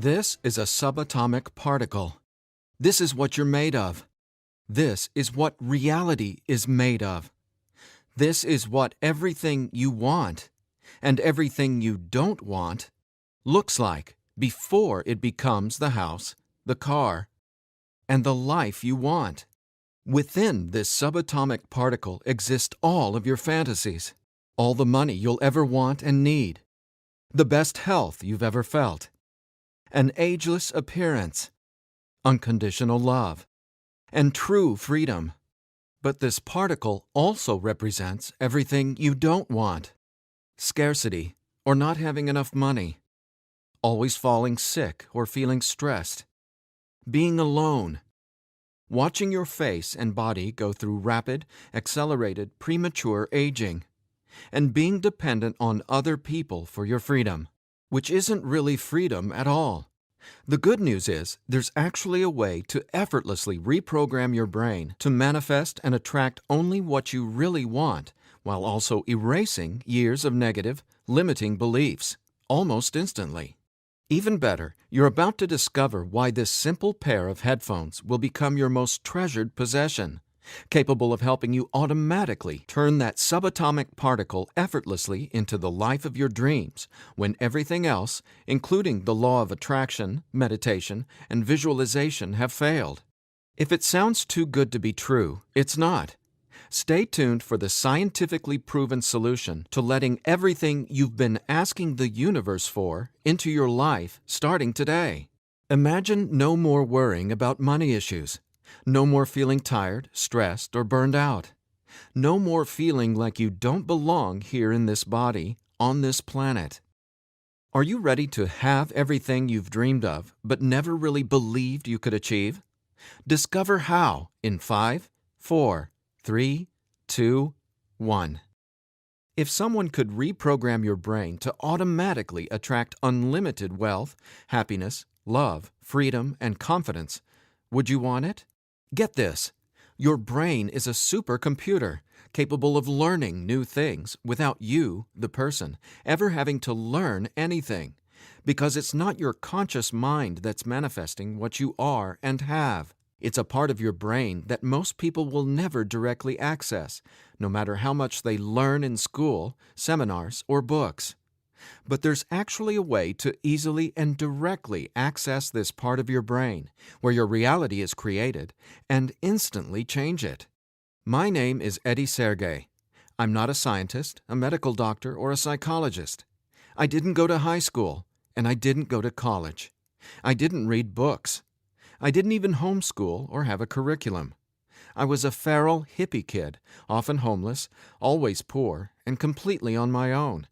This is a subatomic particle. This is what you're made of. This is what reality is made of. This is what everything you want and everything you don't want looks like before it becomes the house, the car, and the life you want. Within this subatomic particle exist all of your fantasies, all the money you'll ever want and need, the best health you've ever felt, an ageless appearance, unconditional love, and true freedom. But this particle also represents everything you don't want: scarcity or not having enough money, always falling sick or feeling stressed, being alone, watching your face and body go through rapid, accelerated, premature aging, and being dependent on other people for your freedom, which isn't really freedom at all. The good news is there's actually a way to effortlessly reprogram your brain to manifest and attract only what you really want, while also erasing years of negative, limiting beliefs, almost instantly. Even better, you're about to discover why this simple pair of headphones will become your most treasured possession, capable of helping you automatically turn that subatomic particle effortlessly into the life of your dreams when everything else, including the law of attraction, meditation, and visualization, have failed. If it sounds too good to be true, it's not. Stay tuned for the scientifically proven solution to letting everything you've been asking the universe for into your life starting today. Imagine no more worrying about money issues. No more feeling tired, stressed, or burned out. No more feeling like you don't belong here in this body, on this planet. Are you ready to have everything you've dreamed of but never really believed you could achieve? Discover how in 5, 4, 3, 2, 1. If someone could reprogram your brain to automatically attract unlimited wealth, happiness, love, freedom, and confidence, would you want it? Get this. Your brain is a supercomputer capable of learning new things without you, the person, ever having to learn anything, because it's not your conscious mind that's manifesting what you are and have. It's a part of your brain that most people will never directly access, no matter how much they learn in school, seminars, or books. But there's actually a way to easily and directly access this part of your brain, where your reality is created, and instantly change it. My name is Sergey. I'm not a scientist, a medical doctor, or a psychologist. I didn't go to high school, and I didn't go to college. I didn't read books. I didn't even homeschool or have a curriculum. I was a feral hippie kid, often homeless, always poor, and completely on my own.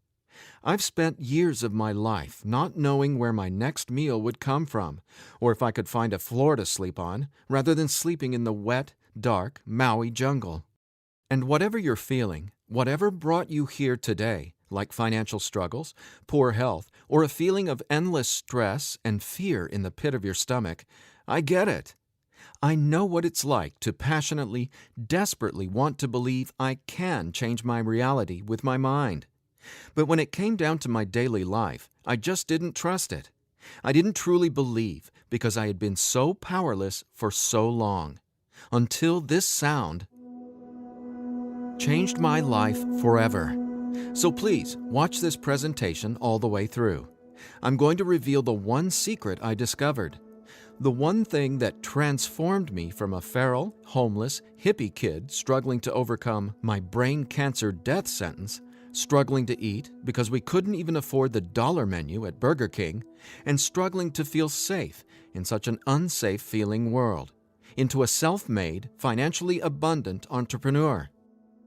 I've spent years of my life not knowing where my next meal would come from, or if I could find a floor to sleep on, rather than sleeping in the wet, dark Maui jungle. And whatever you're feeling, whatever brought you here today, like financial struggles, poor health, or a feeling of endless stress and fear in the pit of your stomach, I get it. I know what it's like to passionately, desperately want to believe I can change my reality with my mind. But when it came down to my daily life, I just didn't trust it. I didn't truly believe because I had been so powerless for so long. Until this sound changed my life forever. So please, watch this presentation all the way through. I'm going to reveal the one secret I discovered. The one thing that transformed me from a feral, homeless, hippie kid struggling to overcome my brain cancer death sentence, struggling to eat because we couldn't even afford the dollar menu at Burger King, and struggling to feel safe in such an unsafe-feeling world, into a self-made, financially abundant entrepreneur.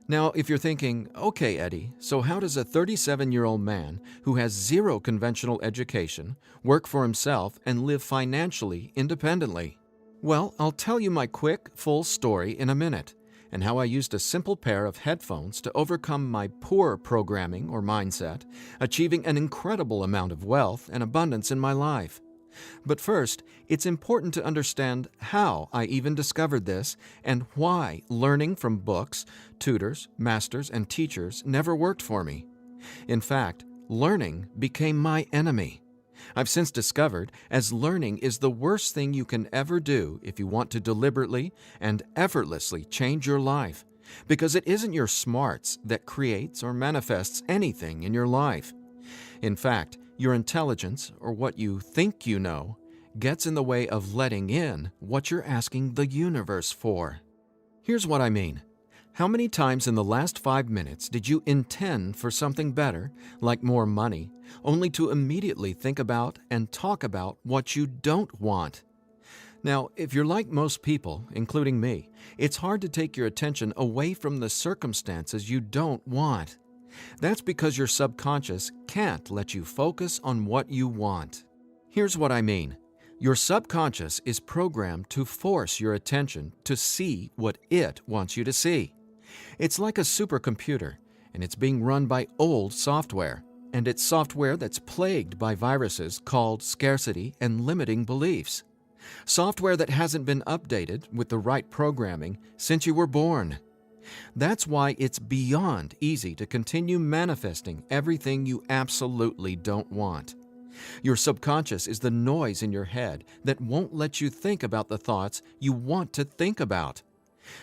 Now, if you're thinking, okay, Eddie, so how does a 37-year-old man who has zero conventional education work for himself and live financially independently? Well, I'll tell you my quick, full story in a minute, and how I used a simple pair of headphones to overcome my poor programming or mindset, achieving an incredible amount of wealth and abundance in my life. But first, it's important to understand how I even discovered this and why learning from books, tutors, masters, and teachers never worked for me. In fact, learning became my enemy. I've since discovered as learning is the worst thing you can ever do if you want to deliberately and effortlessly change your life, because it isn't your smarts that creates or manifests anything in your life. In fact, your intelligence, or what you think you know, gets in the way of letting in what you're asking the universe for. Here's what I mean. How many times in the last 5 minutes did you intend for something better, like more money, only to immediately think about and talk about what you don't want? Now, if you're like most people, including me, it's hard to take your attention away from the circumstances you don't want. That's because your subconscious can't let you focus on what you want. Here's what I mean. Your subconscious is programmed to force your attention to see what it wants you to see. It's like a supercomputer, and it's being run by old software, and it's software that's plagued by viruses called scarcity and limiting beliefs. Software that hasn't been updated with the right programming since you were born. That's why it's beyond easy to continue manifesting everything you absolutely don't want. Your subconscious is the noise in your head that won't let you think about the thoughts you want to think about.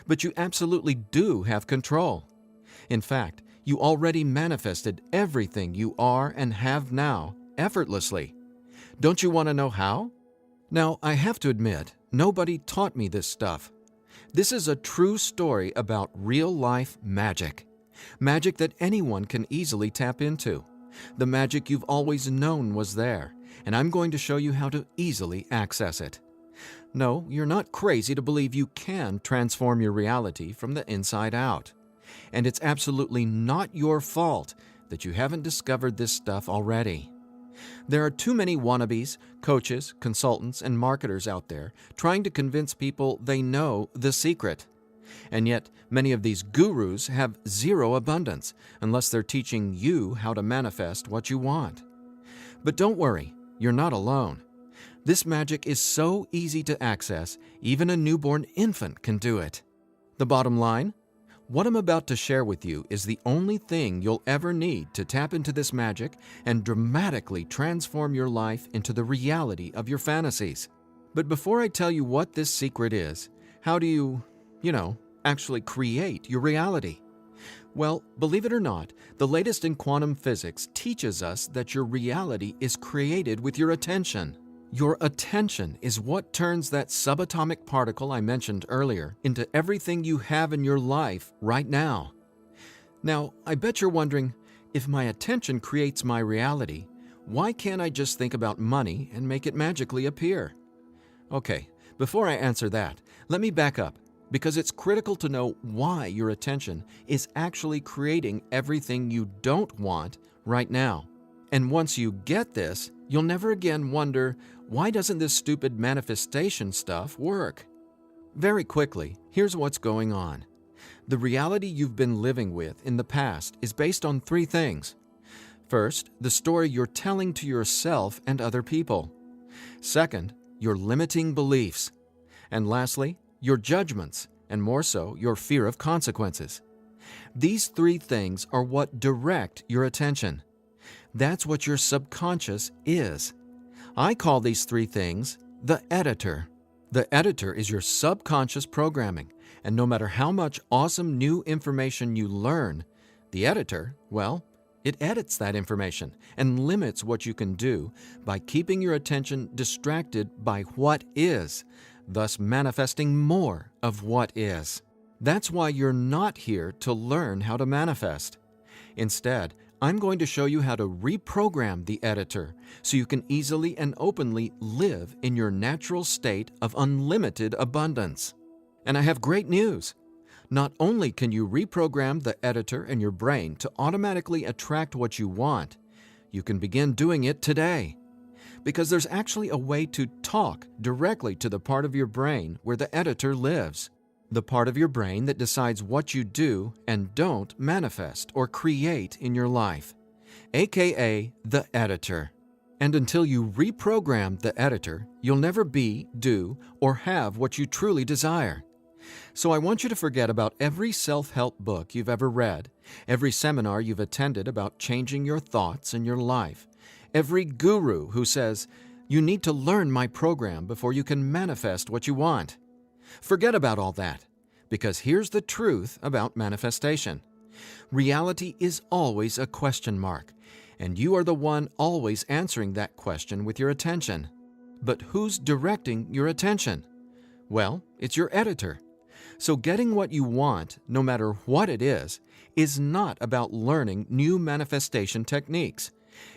But you absolutely do have control. In fact, you already manifested everything you are and have now effortlessly. Don't you want to know how? Now, I have to admit, nobody taught me this stuff. This is a true story about real-life magic. Magic that anyone can easily tap into. The magic you've always known was there, and I'm going to show you how to easily access it. No, you're not crazy to believe you can transform your reality from the inside out. And it's absolutely not your fault that you haven't discovered this stuff already. There are too many wannabes, coaches, consultants, and marketers out there trying to convince people they know the secret. And yet, many of these gurus have zero abundance unless they're teaching you how to manifest what you want. But don't worry, you're not alone. This magic is so easy to access, even a newborn infant can do it. The bottom line? What I'm about to share with you is the only thing you'll ever need to tap into this magic and dramatically transform your life into the reality of your fantasies. But before I tell you what this secret is, how do you actually create your reality? Well, believe it or not, the latest in quantum physics teaches us that your reality is created with your attention. Your attention is what turns that subatomic particle I mentioned earlier into everything you have in your life right now. Now, I bet you're wondering, if my attention creates my reality, why can't I just think about money and make it magically appear? Okay, before I answer that, let me back up, because it's critical to know why your attention is actually creating everything you don't want right now. And once you get this, you'll never again wonder, why doesn't this stupid manifestation stuff work? Very quickly, here's what's going on. The reality you've been living with in the past is based on 3 things. First, the story you're telling to yourself and other people. Second, your limiting beliefs. And lastly, your judgments, and more so, your fear of consequences. These 3 things are what direct your attention. That's what your subconscious is. I call these 3 things the editor. The editor is your subconscious programming, and no matter how much awesome new information you learn, the editor, well, it edits that information and limits what you can do by keeping your attention distracted by what is, thus manifesting more of what is. That's why you're not here to learn how to manifest. Instead, I'm going to show you how to reprogram the editor so you can easily and openly live in your natural state of unlimited abundance. And I have great news. Not only can you reprogram the editor in your brain to automatically attract what you want, you can begin doing it today. Because there's actually a way to talk directly to the part of your brain where the editor lives. The part of your brain that decides what you do and don't manifest or create in your life, aka the editor. And until you reprogram the editor, you'll never be, do, or have what you truly desire. So I want you to forget about every self-help book you've ever read, every seminar you've attended about changing your thoughts and your life, every guru who says, "You need to learn my program before you can manifest what you want." Forget about all that, because here's the truth about manifestation. Reality is always a question mark, and you are the one always answering that question with your attention. But who's directing your attention? Well, it's your editor. So getting what you want, no matter what it is not about learning new manifestation techniques.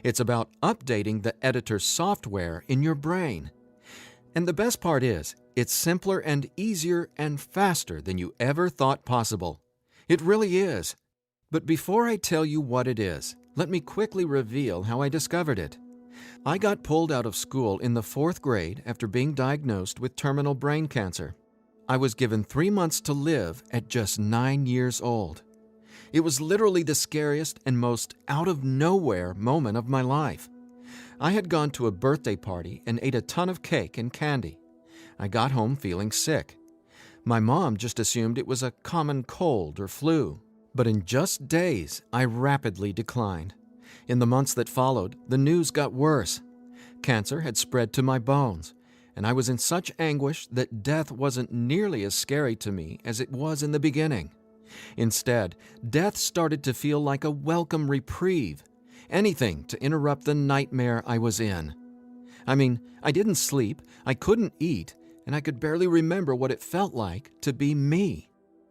It's about updating the editor's software in your brain. And the best part is, it's simpler and easier and faster than you ever thought possible. It really is. But before I tell you what it is, let me quickly reveal how I discovered it. I got pulled out of school in the 4th grade after being diagnosed with terminal brain cancer. I was given 3 months to live at just 9 years old. It was literally the scariest and most out-of-nowhere moment of my life. I had gone to a birthday party and ate a ton of cake and candy. I got home feeling sick. My mom just assumed it was a common cold or flu. But in just days, I rapidly declined. In the months that followed, the news got worse. Cancer had spread to my bones, and I was in such anguish that death wasn't nearly as scary to me as it was in the beginning. Instead, death started to feel like a welcome reprieve, anything to interrupt the nightmare I was in. I mean, I didn't sleep, I couldn't eat, and I could barely remember what it felt like to be me.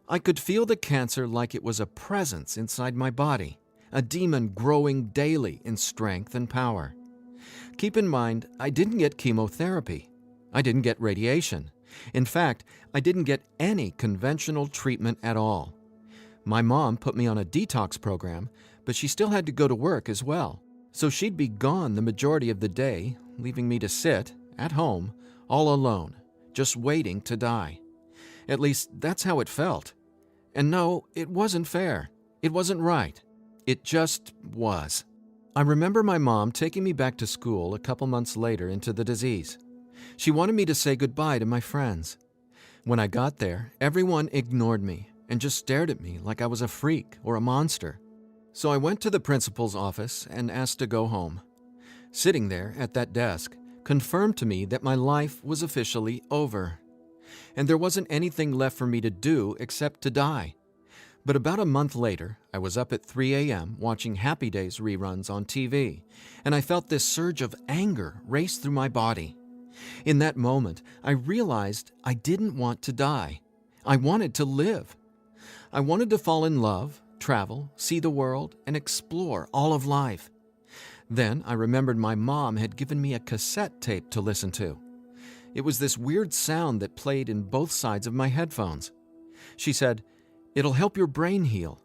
I could feel the cancer like it was a presence inside my body, a demon growing daily in strength and power. Keep in mind, I didn't get chemotherapy. I didn't get radiation. In fact, I didn't get any conventional treatment at all. My mom put me on a detox program, but she still had to go to work as well. So she'd be gone the majority of the day, leaving me to sit, at home, all alone, just waiting to die. At least, that's how it felt. And no, it wasn't fair. It wasn't right. It just was. I remember my mom taking me back to school a couple months later into the disease. She wanted me to say goodbye to my friends. When I got there, everyone ignored me and just stared at me like I was a freak or a monster. So I went to the principal's office and asked to go home. Sitting there at that desk confirmed to me that my life was officially over. And there wasn't anything left for me to do except to die. But about a month later, I was up at 3 a.m. watching Happy Days reruns on TV, and I felt this surge of anger race through my body. In that moment, I realized I didn't want to die. I wanted to live. I wanted to fall in love, travel, see the world, and explore all of life. Then I remembered my mom had given me a cassette tape to listen to. It was this weird sound that played in both sides of my headphones. She said, "It'll help your brain heal."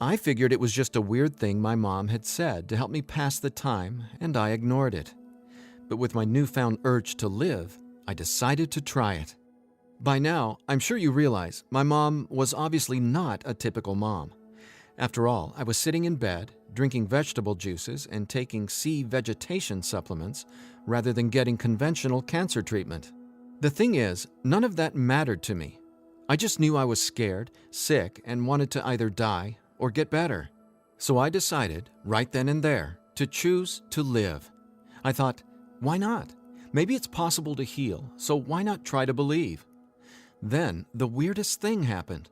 I figured it was just a weird thing my mom had said to help me pass the time, and I ignored it. But with my newfound urge to live, I decided to try it. By now, I'm sure you realize my mom was obviously not a typical mom. After all, I was sitting in bed, drinking vegetable juices and taking sea vegetation supplements rather than getting conventional cancer treatment. The thing is, none of that mattered to me. I just knew I was scared, sick, and wanted to either die or get better. So I decided, right then and there, to choose to live. I thought, why not? Maybe it's possible to heal, so why not try to believe? Then, the weirdest thing happened.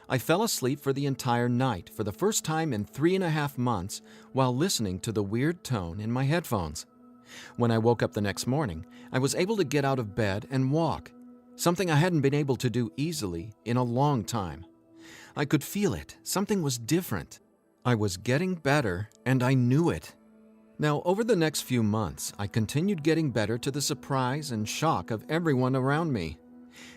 I fell asleep for the entire night for the first time in 3.5 months while listening to the weird tone in my headphones. When I woke up the next morning, I was able to get out of bed and walk, something I hadn't been able to do easily in a long time. I could feel it. Something was different. I was getting better, and I knew it. Now, over the next few months, I continued getting better to the surprise and shock of everyone around me.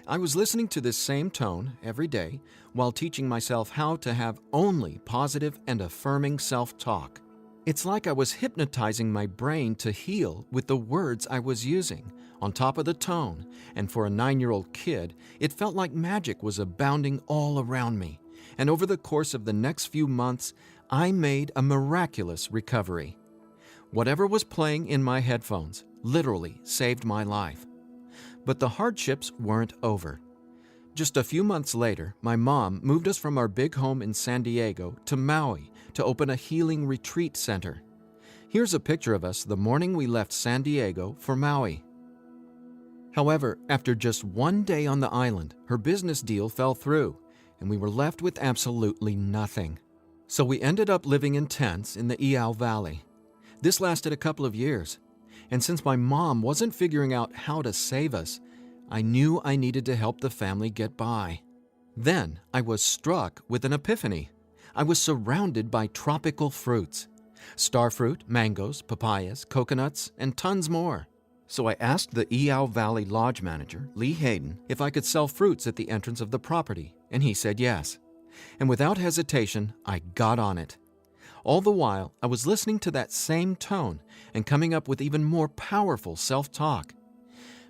I was listening to this same tone every day while teaching myself how to have only positive and affirming self-talk. It's like I was hypnotizing my brain to heal with the words I was using, on top of the tone, and for a 9-year-old kid, it felt like magic was abounding all around me. And over the course of the next few months, I made a miraculous recovery. Whatever was playing in my headphones literally saved my life. But the hardships weren't over. Just a few months later, my mom moved us from our big home in San Diego to Maui to open a healing retreat center. Here's a picture of us the morning we left San Diego for Maui. However, after just one day on the island, her business deal fell through, and we were left with absolutely nothing. So we ended up living in tents in the Iao Valley. This lasted a couple of years, and since my mom wasn't figuring out how to save us, I knew I needed to help the family get by. Then I was struck with an epiphany. I was surrounded by tropical fruits: starfruit, mangoes, papayas, coconuts, and tons more. So I asked the Iao Valley Lodge manager, Lee Hayden, if I could sell fruits at the entrance of the property, and he said yes. And without hesitation, I got on it. All the while, I was listening to that same tone and coming up with even more powerful self-talk.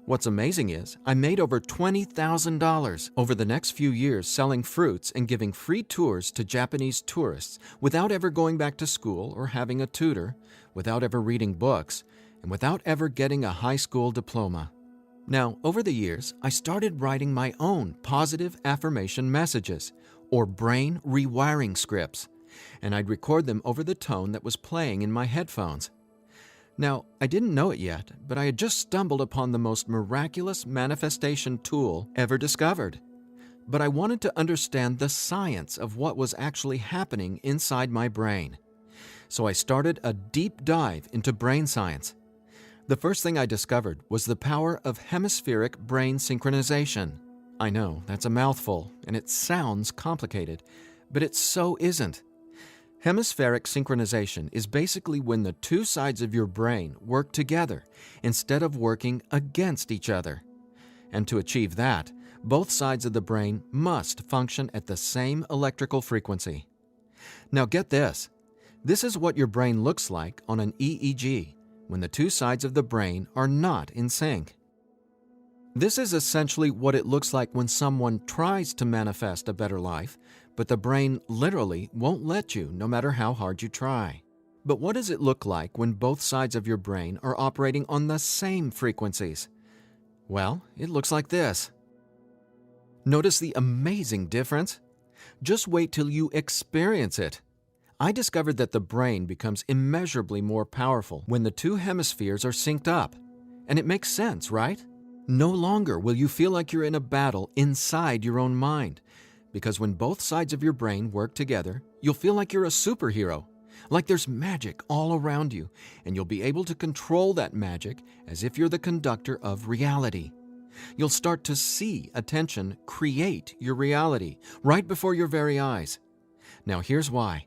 What's amazing is I made over $20,000 over the next few years selling fruits and giving free tours to Japanese tourists without ever going back to school or having a tutor, without ever reading books, and without ever getting a high school diploma. Now, over the years, I started writing my own positive affirmation messages, or brain rewiring scripts, and I'd record them over the tone that was playing in my headphones. Now, I didn't know it yet, but I had just stumbled upon the most miraculous manifestation tool ever discovered. But I wanted to understand the science of what was actually happening inside my brain. So I started a deep dive into brain science. The first thing I discovered was the power of hemispheric brain synchronization. I know, that's a mouthful, and it sounds complicated, but it so isn't. Hemispheric synchronization is basically when the two sides of your brain work together instead of working against each other. And to achieve that, both sides of the brain must function at the same electrical frequency. Now get this. This is what your brain looks like on an EEG when the two sides of the brain are not in sync. This is essentially what it looks like when someone tries to manifest a better life, but the brain literally won't let you no matter how hard you try. But what does it look like when both sides of your brain are operating on the same frequencies? Well, it looks like this. Notice the amazing difference? Just wait till you experience it. I discovered that the brain becomes immeasurably more powerful when the two hemispheres are synced up. And it makes sense, right? No longer will you feel like you're in a battle inside your own mind, because when both sides of your brain work together, you'll feel like you're a superhero, like there's magic all around you, and you'll be able to control that magic as if you're the conductor of reality. You'll start to see attention create your reality right before your very eyes. Now here's why.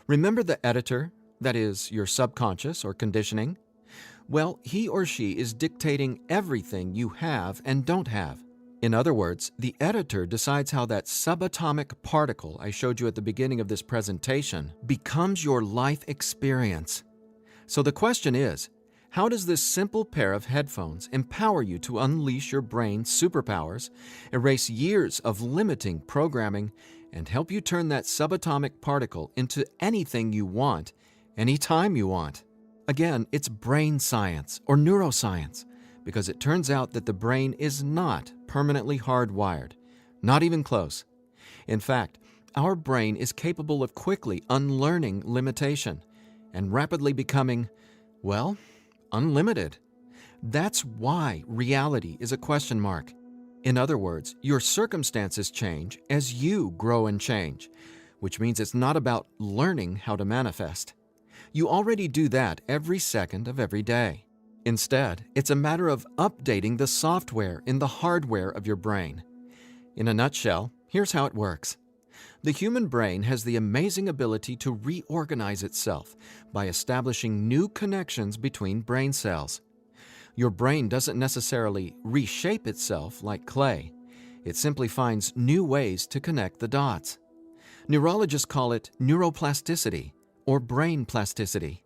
Remember the editor, that is, your subconscious or conditioning? Well, he or she is dictating everything you have and don't have. In other words, the editor decides how that subatomic particle I showed you at the beginning of this presentation becomes your life experience. So the question is, how does this simple pair of headphones empower you to unleash your brain's superpowers, erase years of limiting programming, and help you turn that subatomic particle into anything you want, anytime you want? Again, it's brain science or neuroscience, because it turns out that the brain is not permanently hardwired, not even close. In fact, our brain is capable of quickly unlearning limitation and rapidly becoming, well, unlimited. That's why reality is a question mark. In other words, your circumstances change as you grow and change, which means it's not about learning how to manifest. You already do that every second of every day. Instead, it's a matter of updating the software in the hardware of your brain. In a nutshell, here's how it works. The human brain has the amazing ability to reorganize itself by establishing new connections between brain cells. Your brain doesn't necessarily reshape itself like clay. It simply finds new ways to connect the dots. Neurologists call it neuroplasticity or brain plasticity.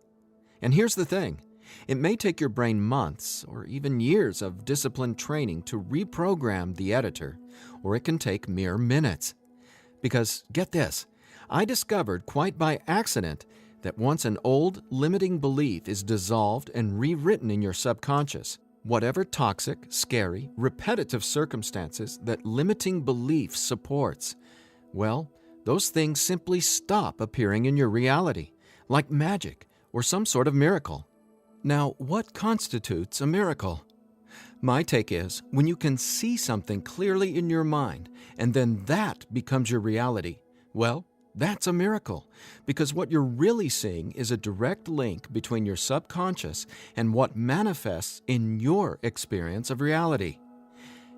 And here's the thing. It may take your brain months or even years of disciplined training to reprogram the editor, or it can take mere minutes. Because, get this, I discovered quite by accident that once an old, limiting belief is dissolved and rewritten in your subconscious, whatever toxic, scary, repetitive circumstances that limiting belief supports, well, those things simply stop appearing in your reality, like magic, or some sort of miracle. Now, what constitutes a miracle? My take is when you can see something clearly in your mind and then that becomes your reality, well, that's a miracle, because what you're really seeing is a direct link between your subconscious and what manifests in your experience of reality.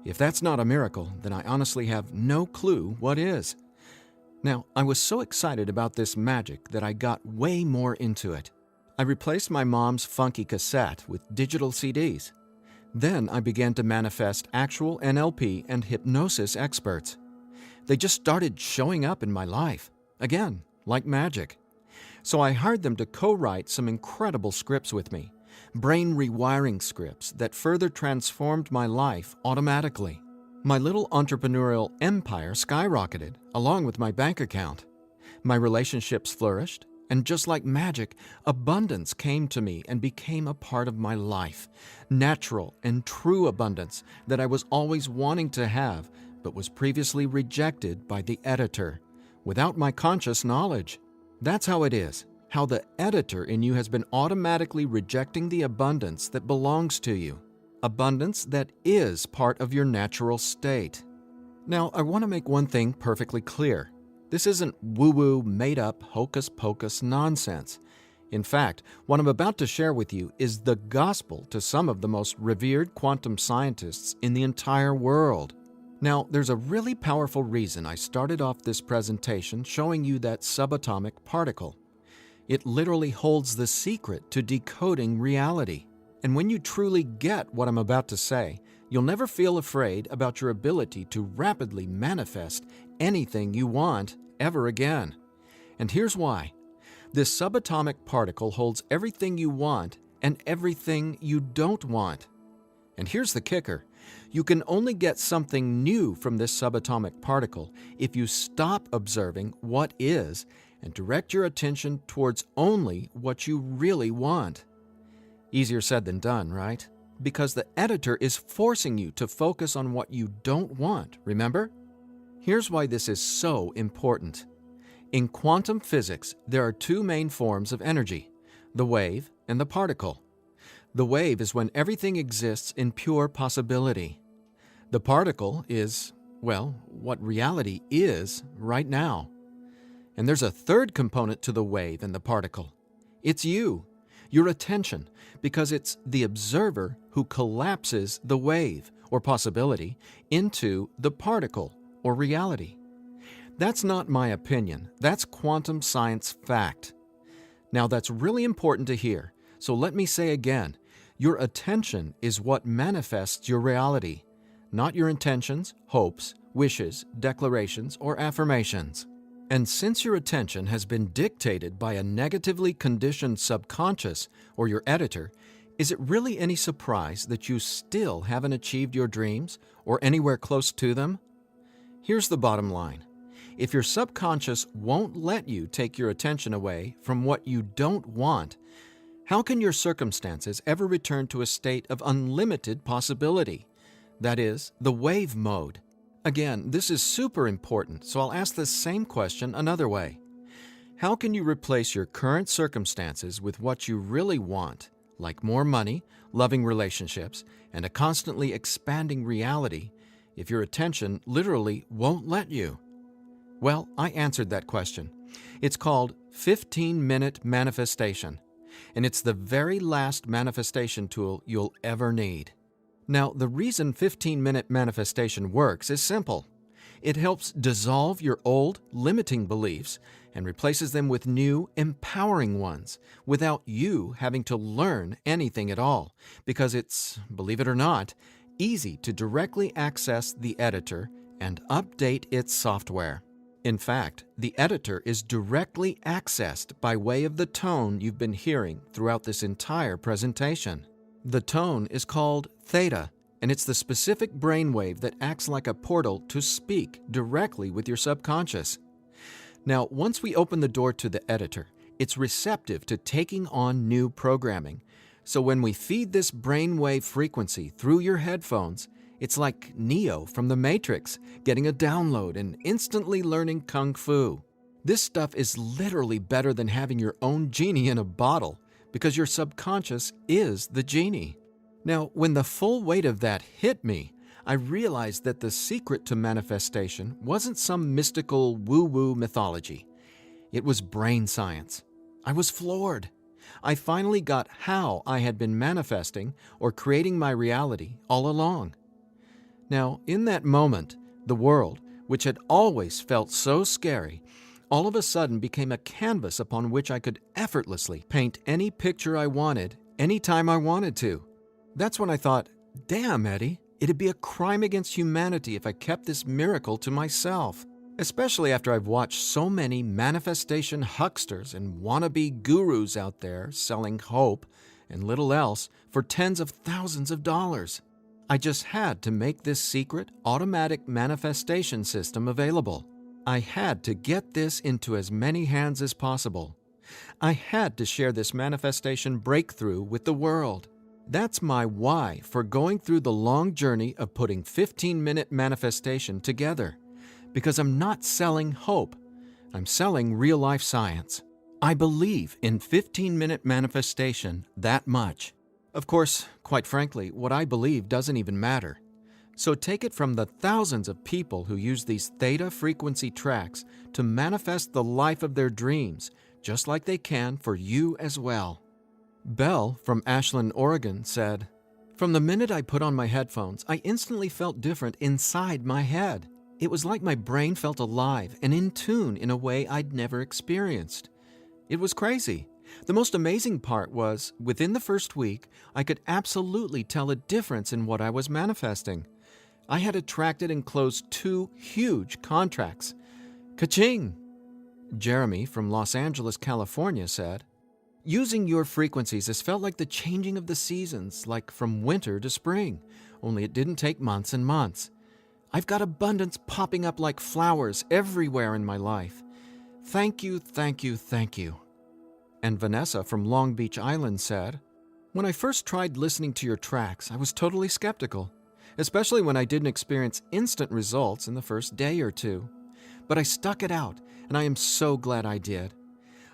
If that's not a miracle, then I honestly have no clue what is. Now, I was so excited about this magic that I got way more into it. I replaced my mom's funky cassette with digital CDs. Then I began to manifest actual NLP and hypnosis experts. They just started showing up in my life, again, like magic. So I hired them to co-write some incredible scripts with me, brain rewiring scripts that further transformed my life automatically. My little entrepreneurial empire skyrocketed, along with my bank account. My relationships flourished, and just like magic, abundance came to me and became a part of my life. Natural and true abundance that I was always wanting to have, but was previously rejected by the editor, without my conscious knowledge. That's how it is, how the editor in you has been automatically rejecting the abundance that belongs to you. Abundance that is part of your natural state. Now, I want to make one thing perfectly clear. This isn't woo-woo, made-up, hocus-pocus nonsense. In fact, what I'm about to share with you is the gospel to some of the most revered quantum scientists in the entire world. Now, there's a really powerful reason I started off this presentation showing you that subatomic particle. It literally holds the secret to decoding reality. And when you truly get what I'm about to say, you'll never feel afraid about your ability to rapidly manifest anything you want ever again. And here's why. This subatomic particle holds everything you want and everything you don't want. And here's the kicker. You can only get something new from this subatomic particle if you stop observing what is and direct your attention towards only what you really want. Easier said than done, right? Because the editor is forcing you to focus on what you don't want, remember? Here's why this is so important. In quantum physics, there are two main forms of energy, the wave and the particle. The wave is when everything exists in pure possibility. The particle is, well, what reality is right now. And there's a third component to the wave and the particle. It's you, your attention, because it's the observer who collapses the wave, or possibility, into the particle, or reality. That's not my opinion. That's quantum science fact. Now that's really important to hear, so let me say again, your attention is what manifests your reality, not your intentions, hopes, wishes, declarations, or affirmations. And since your attention has been dictated by a negatively conditioned subconscious or your editor, is it really any surprise that you still haven't achieved your dreams or anywhere close to them? Here's the bottom line. If your subconscious won't let you take your attention away from what you don't want, how can your circumstances ever return to a state of unlimited possibility? That is, the wave mode. Again, this is super important, so I'll ask the same question another way. How can you replace your current circumstances with what you really want, like more money, loving relationships, and a constantly expanding reality, if your attention literally won't let you? Well, I answered that question. It's called 15-minute manifestation, and it's the very last manifestation tool you'll ever need. Now, the reason 15-minute manifestation works is simple. It helps dissolve your old, limiting beliefs and replaces them with new, empowering ones without you having to learn anything at all, because it's, believe it or not, easy to directly access the editor and update its software. In fact, the editor is directly accessed by way of the tone you've been hearing throughout this entire presentation. The tone is called theta, and it's the specific brainwave that acts like a portal to speak directly with your subconscious. Now, once we open the door to the editor, it's receptive to taking on new programming. So when we feed this brainwave frequency through your headphones, it's like Neo from the Matrix getting a download and instantly learning Kung Fu. This stuff is literally better than having your own genie in a bottle because your subconscious is the genie. Now, when the full weight of that hit me, I realized that the secret to manifestation wasn't some mystical woo-woo mythology. It was brain science. I was floored. I finally got how I had been manifesting or creating my reality all along. Now, in that moment, the world, which had always felt so scary, all of a sudden became a canvas upon which I could effortlessly paint any picture I wanted, anytime I wanted to. That's when I thought, damn, Eddie, it'd be a crime against humanity if I kept this miracle to myself. Especially after I've watched so many manifestation hucksters and wannabe gurus out there selling hope and little else for tens of thousands of dollars. I just had to make this secret, automatic manifestation system available. I had to get this into as many hands as possible. I had to share this manifestation breakthrough with the world. That's my why for going through the long journey of putting 15-minute manifestation together. Because I'm not selling hope. I'm selling real-life science. I believe in 15-minute manifestation that much. Of course, quite frankly, what I believe doesn't even matter. So take it from the thousands of people who use these theta frequency tracks to manifest the life of their dreams, just like they can for you as well. Belle from Ashland, Oregon said, "From the minute I put on my headphones, I instantly felt different inside my head. It was like my brain felt alive and in tune in a way I'd never experienced. It was crazy. The most amazing part was, within the first week, I could absolutely tell a difference in what I was manifesting. I had attracted and closed 2 huge contracts. Cha-ching!" Jeremy from Los Angeles, California said, "Using your frequencies has felt like the changing of the seasons, like from winter to spring, only it didn't take months and months. I've got abundance popping up like flowers everywhere in my life. Thank you, thank you, thank you." And Vanessa from Long Beach Island said, "When I first tried listening to your tracks, I was totally skeptical, especially when I didn't experience instant results in the first day or 2. But I stuck it out, and I am so glad I did.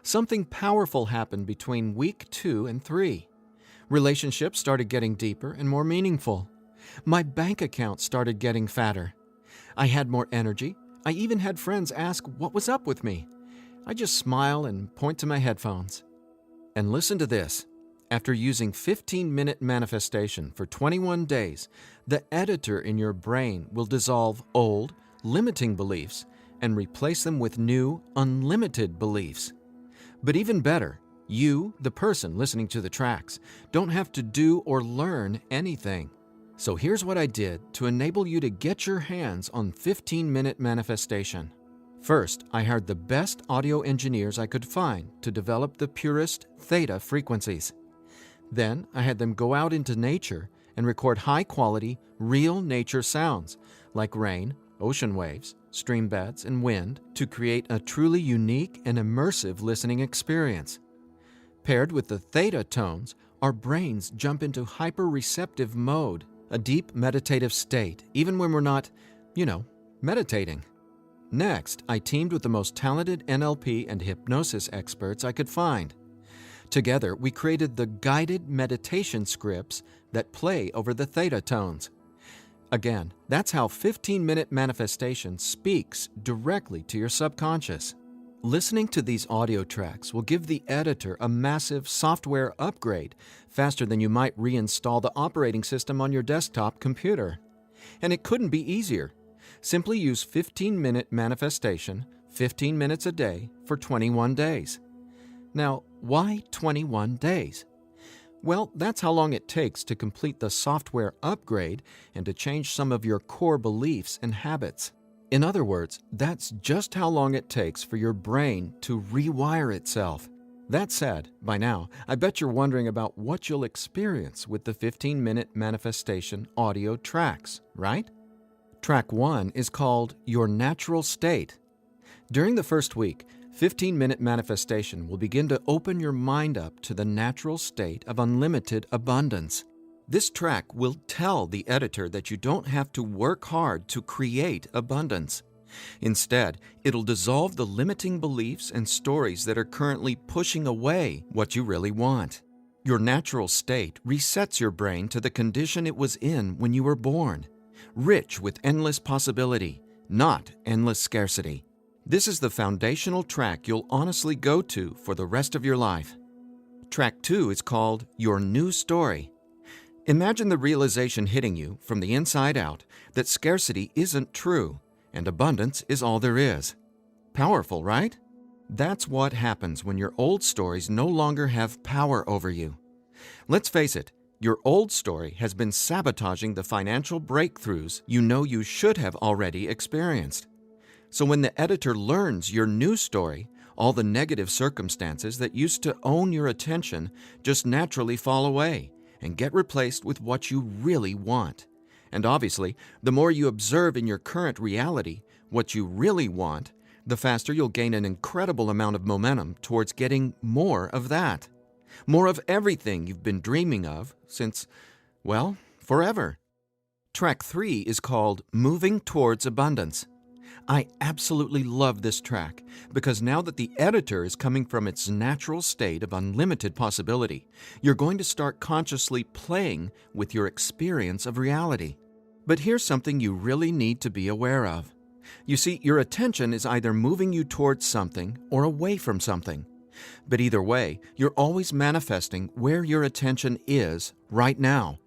Something powerful happened between week 2 and 3. Relationships started getting deeper and more meaningful. My bank account started getting fatter. I had more energy. I even had friends ask what was up with me. I just smile and point to my headphones. And listen to this. After using 15-minute manifestation for 21 days, the editor in your brain will dissolve old, limiting beliefs and replace them with new, unlimited beliefs. But even better, you, the person listening to the tracks, don't have to do or learn anything. So here's what I did to enable you to get your hands on 15-minute manifestation. First, I hired the best audio engineers I could find to develop the purest theta frequencies. Then, I had them go out into nature and record high-quality, real nature sounds, like rain, ocean waves, stream beds, and wind, to create a truly unique and immersive listening experience. Paired with the theta tones, our brains jump into hyper-receptive mode, a deep meditative state, even when we're not, meditating. Next, I teamed with the most talented NLP and hypnosis experts I could find. Together, we created the guided meditation scripts that play over the theta tones. Again, that's how 15-minute manifestation speaks directly to your subconscious. Listening to these audio tracks will give the editor a massive software upgrade faster than you might reinstall the operating system on your desktop computer. And it couldn't be easier. Simply use 15-minute manifestation, 15 minutes a day, for 21 days. Now, why 21 days? Well, that's how long it takes to complete the software upgrade and to change some of your core beliefs and habits. In other words, that's just how long it takes for your brain to rewire itself. That said, by now, I bet you're wondering about what you'll experience with the 15-minute manifestation audio tracks, right? Track 1 is called Your Natural State. During the first week, 15-minute manifestation will begin to open your mind up to the natural state of unlimited abundance. This track will tell the editor that you don't have to work hard to create abundance. Instead, it'll dissolve the limiting beliefs and stories that are currently pushing away what you really want. Your natural state resets your brain to the condition it was in when you were born, rich with endless possibility, not endless scarcity. This is the foundational track you'll honestly go to for the rest of your life. Track 2 is called Your New Story. Imagine the realization hitting you from the inside out that scarcity isn't true and abundance is all there is. Powerful, right? That's what happens when your old stories no longer have power over you. Let's face it, your old story has been sabotaging the financial breakthroughs you know you should have already experienced. So when the editor learns your new story, all the negative circumstances that used to own your attention just naturally fall away and get replaced with what you really want. And obviously, the more you observe in your current reality what you really want, the faster you'll gain an incredible amount of momentum towards getting more of that. More of everything you've been dreaming of since, well, forever. Track 3 is called Moving Towards Abundance. I absolutely love this track because now that the editor is coming from its natural state of unlimited possibility, you're going to start consciously playing with your experience of reality. But here's something you really need to be aware of. You see, your attention is either moving you towards something or away from something. But either way, you're always manifesting where your attention is right now.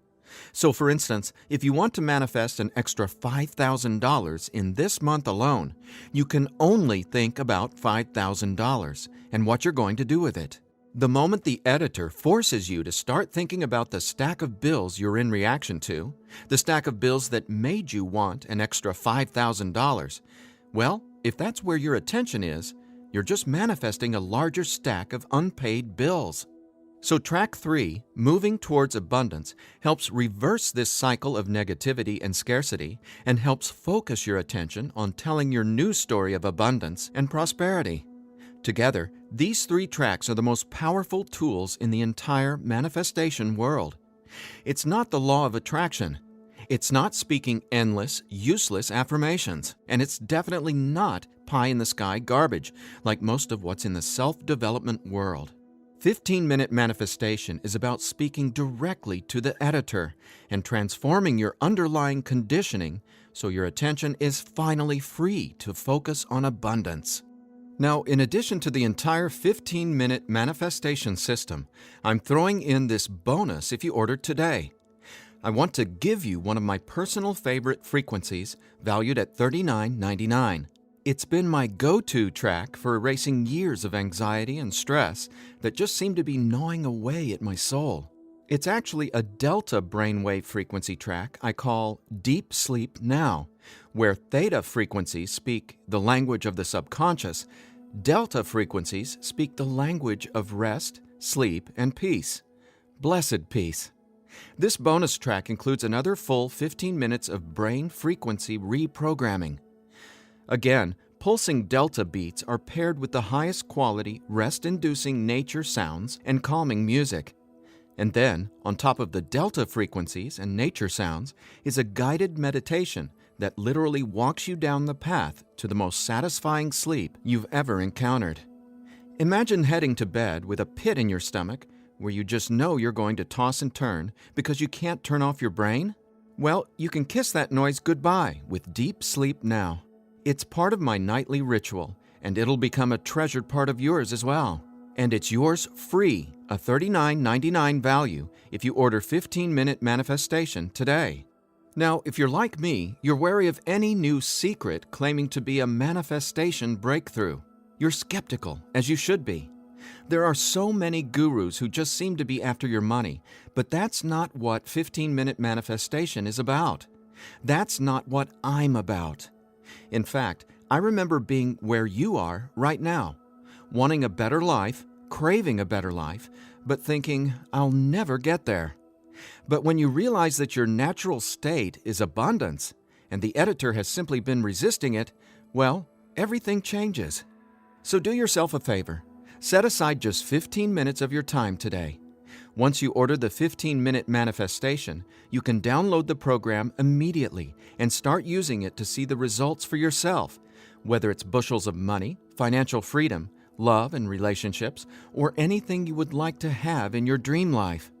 So for instance, if you want to manifest an extra $5,000 in this month alone, you can only think about $5,000 and what you're going to do with it. The moment the editor forces you to start thinking about the stack of bills you're in reaction to, the stack of bills that made you want an extra $5,000, well, if that's where your attention is, you're just manifesting a larger stack of unpaid bills. So track 3, Moving Towards Abundance, helps reverse this cycle of negativity and scarcity and helps focus your attention on telling your new story of abundance and prosperity. Together, these 3 tracks are the most powerful tools in the entire manifestation world. It's not the law of attraction. It's not speaking endless, useless affirmations. And it's definitely not pie-in-the-sky garbage like most of what's in the self-development world. 15-minute manifestation is about speaking directly to the editor and transforming your underlying conditioning so your attention is finally free to focus on abundance. Now, in addition to the entire 15-minute manifestation system, I'm throwing in this bonus if you order today. I want to give you one of my personal favorite frequencies valued at $39.99. It's been my go-to track for erasing years of anxiety and stress that just seem to be gnawing away at my soul. It's actually a delta brainwave frequency track I call Deep Sleep Now, where theta frequencies speak the language of the subconscious, delta frequencies speak the language of rest, sleep, and peace. Blessed peace. This bonus track includes another full 15 minutes of brain frequency reprogramming. Again, pulsing delta beats are paired with the highest quality, rest-inducing nature sounds and calming music. And then, on top of the delta frequencies and nature sounds, is a guided meditation that literally walks you down the path to the most satisfying sleep you've ever encountered. Imagine heading to bed with a pit in your stomach where you just know you're going to toss and turn because you can't turn off your brain? Well, you can kiss that noise goodbye with Deep Sleep Now. It's part of my nightly ritual, and it'll become a treasured part of yours as well. And it's yours free, a $39.99 value, if you order 15-minute manifestation today. Now, if you're like me, you're wary of any new secret claiming to be a manifestation breakthrough. You're skeptical, as you should be. There are so many gurus who just seem to be after your money, but that's not what 15-minute manifestation is about. That's not what I'm about. In fact, I remember being where you are right now, wanting a better life, craving a better life, but thinking, I'll never get there. But when you realize that your natural state is abundance, and the editor has simply been resisting it, well, everything changes. So do yourself a favor. Set aside just 15 minutes of your time today. Once you order the 15-minute manifestation, you can download the program immediately and start using it to see the results for yourself whether it's bushels of money, financial freedom, love and relationships, or anything you would like to have in your dream life.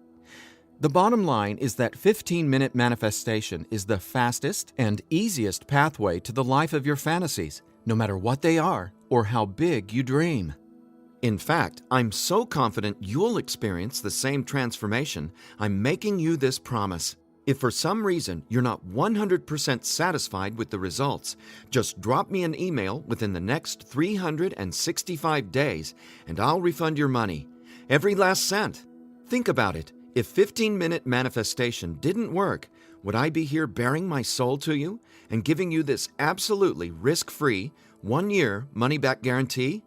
The bottom line is that 15-minute manifestation is the fastest and easiest pathway to the life of your fantasies, no matter what they are or how big you dream. In fact, I'm so confident you'll experience the same transformation, I'm making you this promise. If for some reason you're not 100% satisfied with the results, just drop me an email within the next 365 days and I'll refund your money. Every last cent. Think about it. If 15-minute manifestation didn't work, would I be here bearing my soul to you and giving you this absolutely risk-free, 1-year money-back guarantee?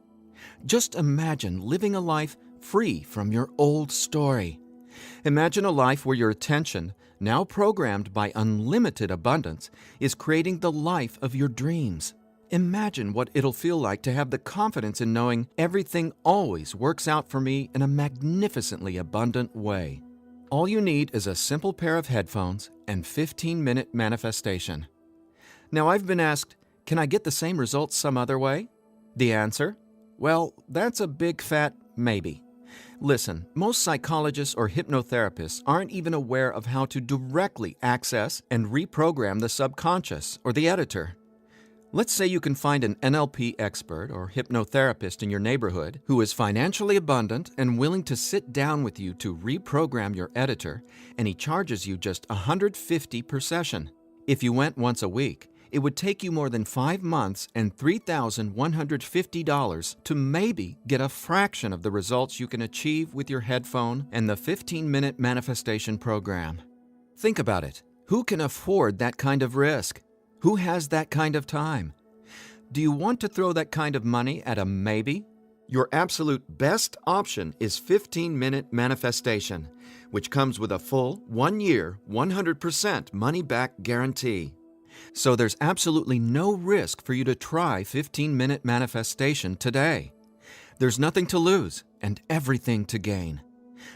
Just imagine living a life free from your old story. Imagine a life where your attention, now programmed by unlimited abundance, is creating the life of your dreams. Imagine what it'll feel like to have the confidence in knowing everything always works out for me in a magnificently abundant way. All you need is a simple pair of headphones and 15-minute manifestation. Now, I've been asked, can I get the same results some other way? The answer? Well, that's a big fat maybe. Listen, most psychologists or hypnotherapists aren't even aware of how to directly access and reprogram the subconscious or the editor. Let's say you can find an NLP expert or hypnotherapist in your neighborhood who is financially abundant and willing to sit down with you to reprogram your editor, and he charges you just $150 per session. If you went once a week, it would take you more than 5 months and $3,150 to maybe get a fraction of the results you can achieve with your headphone and the 15-minute manifestation program. Think about it. Who can afford that kind of risk? Who has that kind of time? Do you want to throw that kind of money at a maybe? Your absolute best option is 15-minute manifestation, which comes with a full 1-year, 100% money-back guarantee. So there's absolutely no risk for you to try 15-minute manifestation today. There's nothing to lose and everything to gain.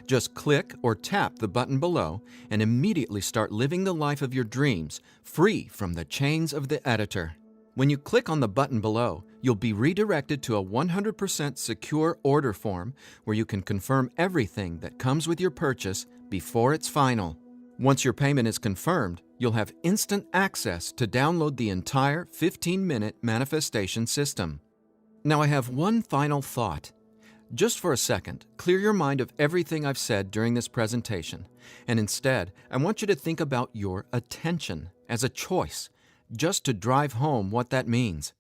Just click or tap the button below and immediately start living the life of your dreams, free from the chains of the editor. When you click on the button below, you'll be redirected to a 100% secure order form where you can confirm everything that comes with your purchase before it's final. Once your payment is confirmed, you'll have instant access to download the entire 15-minute manifestation system. Now I have one final thought. Just for a second, clear your mind of everything I've said during this presentation, and instead, I want you to think about your attention as a choice, just to drive home what that means.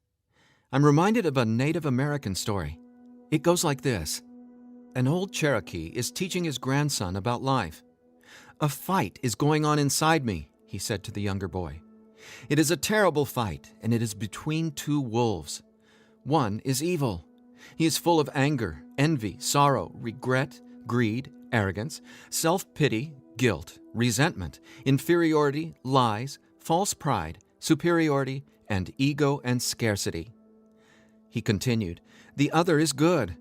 I'm reminded of a Native American story. It goes like this. An old Cherokee is teaching his grandson about life. "A fight is going on inside me," he said to the younger boy. "It is a terrible fight, and it is between two wolves. One is evil. He is full of anger, envy, sorrow, regret, greed, arrogance, self-pity, guilt, resentment, inferiority, lies, false pride, superiority, and ego and scarcity." He continued, "The other is good.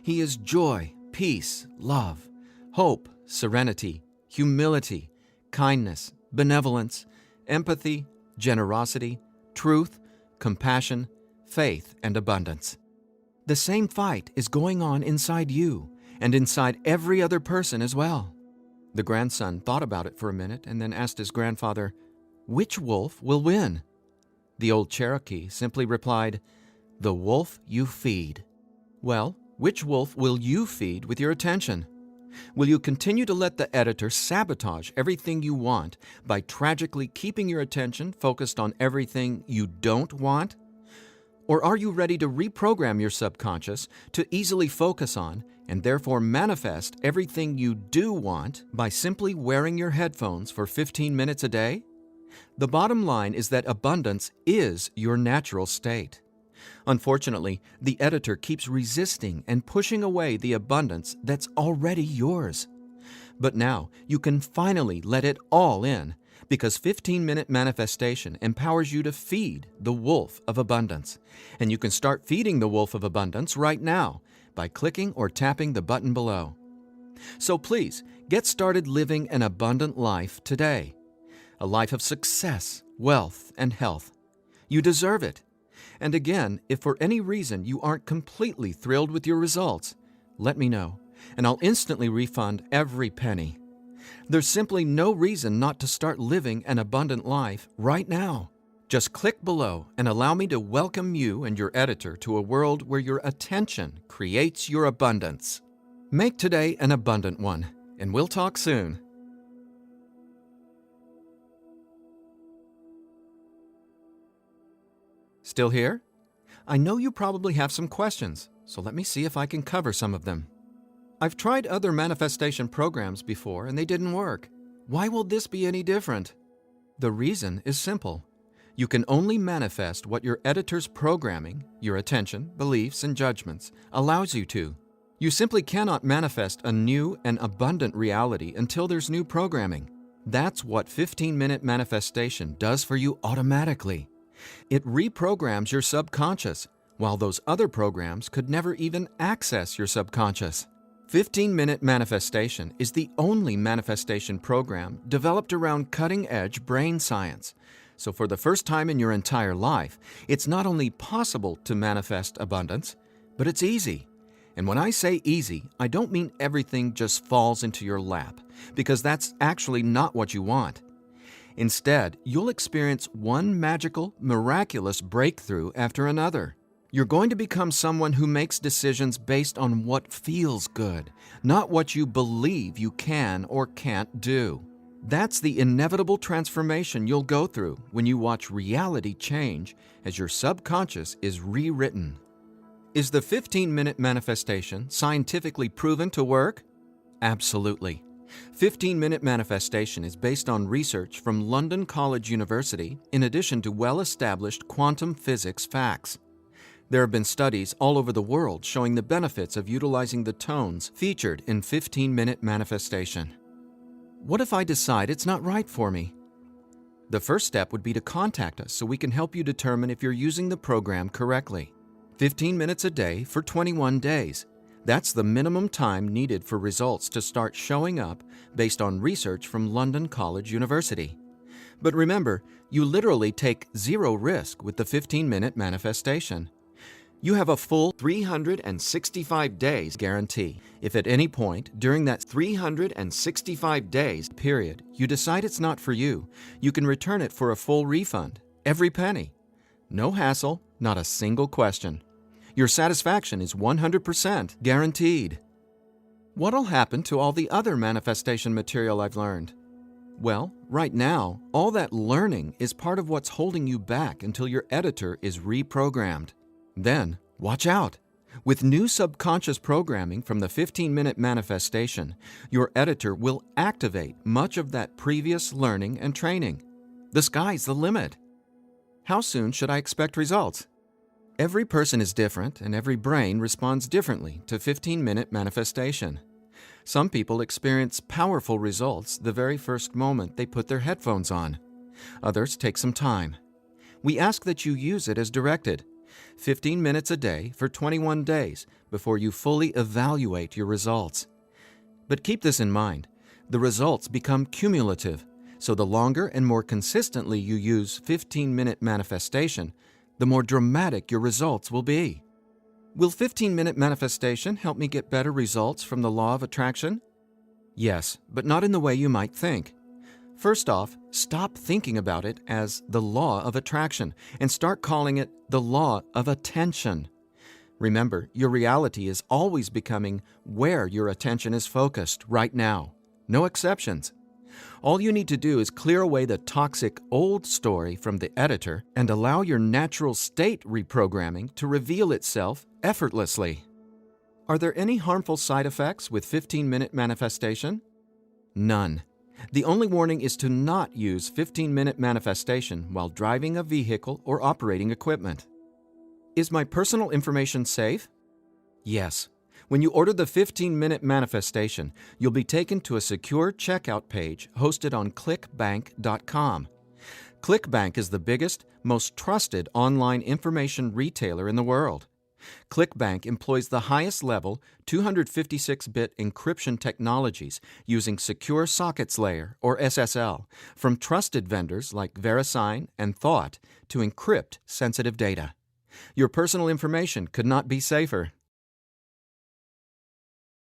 He is joy, peace, love, hope, serenity, humility, kindness, benevolence, empathy, generosity, truth, compassion, faith, and abundance." The same fight is going on inside you and inside every other person as well. The grandson thought about it for a minute and then asked his grandfather, "Which wolf will win?" The old Cherokee simply replied, "The wolf you feed." Well, which wolf will you feed with your attention? Will you continue to let the editor sabotage everything you want by tragically keeping your attention focused on everything you don't want? Or are you ready to reprogram your subconscious to easily focus on and therefore manifest everything you do want by simply wearing your headphones for 15 minutes a day? The bottom line is that abundance is your natural state. Unfortunately, the editor keeps resisting and pushing away the abundance that's already yours. But now you can finally let it all in, because 15-minute manifestation empowers you to feed the wolf of abundance. And you can start feeding the wolf of abundance right now by clicking or tapping the button below. So please, get started living an abundant life today. A life of success, wealth, and health. You deserve it. And again, if for any reason you aren't completely thrilled with your results, let me know, and I'll instantly refund every penny. There's simply no reason not to start living an abundant life right now. Just click below and allow me to welcome you and your editor to a world where your attention creates your abundance. Make today an abundant one, and we'll talk soon. Still here? I know you probably have some questions, so let me see if I can cover some of them. I've tried other manifestation programs before and they didn't work. Why will this be any different? The reason is simple. You can only manifest what your editor's programming, your attention, beliefs, and judgments, allows you to. You simply cannot manifest a new and abundant reality until there's new programming. That's what 15-minute manifestation does for you automatically. It reprograms your subconscious, while those other programs could never even access your subconscious. 15-minute manifestation is the only manifestation program developed around cutting-edge brain science. So for the first time in your entire life, it's not only possible to manifest abundance, but it's easy. And when I say easy, I don't mean everything just falls into your lap, because that's actually not what you want. Instead, you'll experience one magical, miraculous breakthrough after another. You're going to become someone who makes decisions based on what feels good, not what you believe you can or can't do. That's the inevitable transformation you'll go through when you watch reality change as your subconscious is rewritten. Is the 15-minute manifestation scientifically proven to work? Absolutely. 15-minute manifestation is based on research from London College University in addition to well-established quantum physics facts. There have been studies all over the world showing the benefits of utilizing the tones featured in 15-minute manifestation. What if I decide it's not right for me? The first step would be to contact us so we can help you determine if you're using the program correctly. 15 minutes a day for 21 days. That's the minimum time needed for results to start showing up based on research from London College University. But remember, you literally take zero risk with the 15-minute manifestation. You have a full 365 days guarantee. If at any point during that 365 days period you decide it's not for you, you can return it for a full refund, every penny. No hassle, not a single question. Your satisfaction is 100% guaranteed. What'll happen to all the other manifestation material I've learned? Well, right now, all that learning is part of what's holding you back until your editor is reprogrammed. Then, watch out! With new subconscious programming from the 15-minute manifestation, your editor will activate much of that previous learning and training. The sky's the limit. How soon should I expect results? Every person is different, and every brain responds differently to 15-minute manifestation. Some people experience powerful results the very first moment they put their headphones on. Others take some time. We ask that you use it as directed. 15 minutes a day for 21 days before you fully evaluate your results. But keep this in mind, the results become cumulative, so the longer and more consistently you use 15-minute manifestation, the more dramatic your results will be. Will 15-minute manifestation help me get better results from the law of attraction? Yes, but not in the way you might think. First off, stop thinking about it as the law of attraction and start calling it the law of attention. Remember, your reality is always becoming where your attention is focused right now. No exceptions. All you need to do is clear away the toxic old story from the editor and allow your natural state reprogramming to reveal itself effortlessly. Are there any harmful side effects with 15-minute manifestation? None. The only warning is to not use 15-minute manifestation while driving a vehicle or operating equipment. Is my personal information safe? Yes. When you order the 15-minute manifestation, you'll be taken to a secure checkout page hosted on clickbank.com. ClickBank is the biggest, most trusted online information retailer in the world. ClickBank employs the highest level 256-bit encryption technologies using Secure Sockets Layer, or SSL, from trusted vendors like VeriSign and Thought to encrypt sensitive data. Your personal information could not be safer.